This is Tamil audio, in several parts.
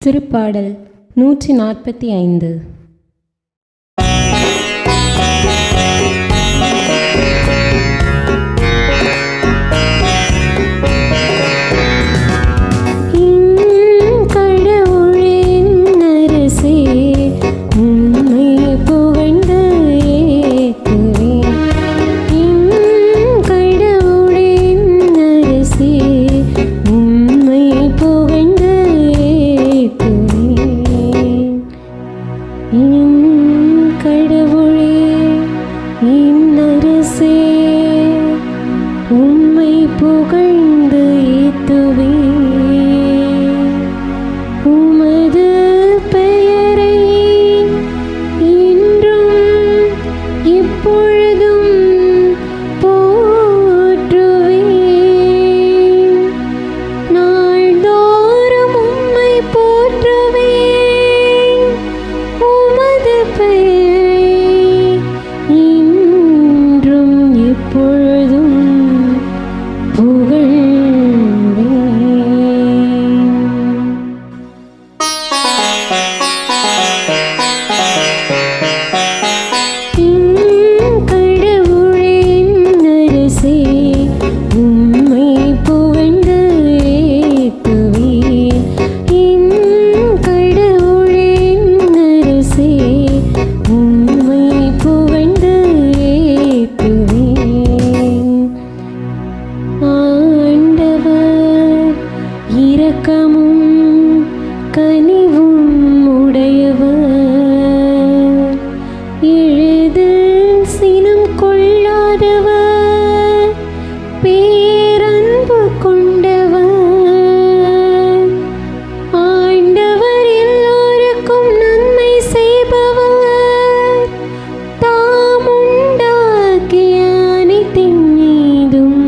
திருப்பாடல் 145. உம்மை புகழ்ந்து ஏத்துவேன். உமது பெயரை இன்றும் இப்பொழுதும் போற்றுவேன். நாள்தோறும் உம்மை போற்றுவேன். உமது பெயரை இன்றும் இப்பொழுதும் இரக்கமும் கனிவும் உடையவர், எளிதில் சினம் கொள்ளாதவர், பேரன்பு கொண்டவர். ஆண்டவர் எல்லோருக்கும் நன்மை செய்பவர், தாம் உண்டாக்கிய அனைத்தின் மீதும்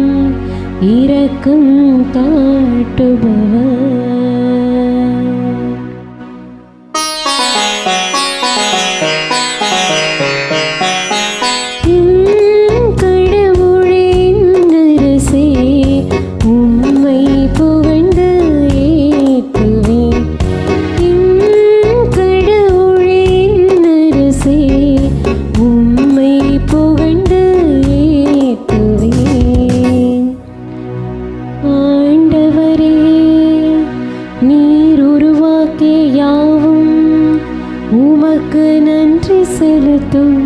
இரக்கம் காட்டுபவர். உமக்கு நன்றி செலுத்தும்.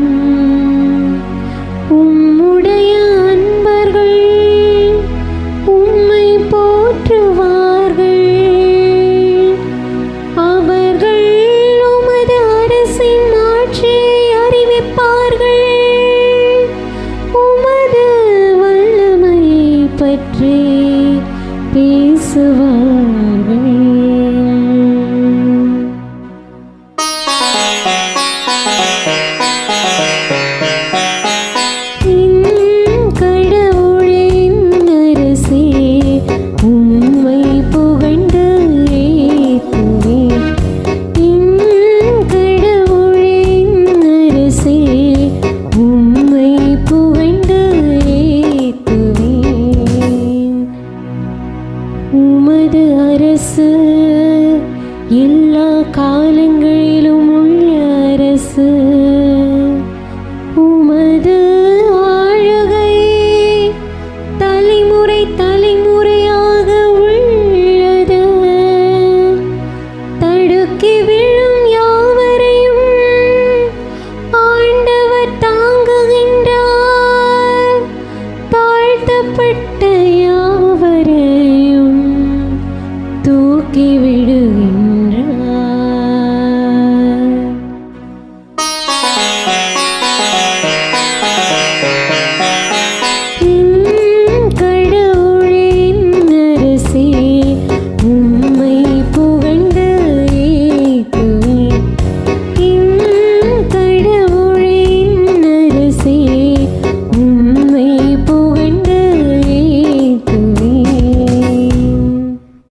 உம்முடைய அன்பர்கள் உம்மை போற்றுவார்கள். அவர்கள் உமது அரசின் ஆட்சியை அறிவிப்பார்கள். உமது வல்லமையை பற்றி பேசுவார்கள். உமது அரசு எல்லா காலங்களிலும் உள்ள அரசு.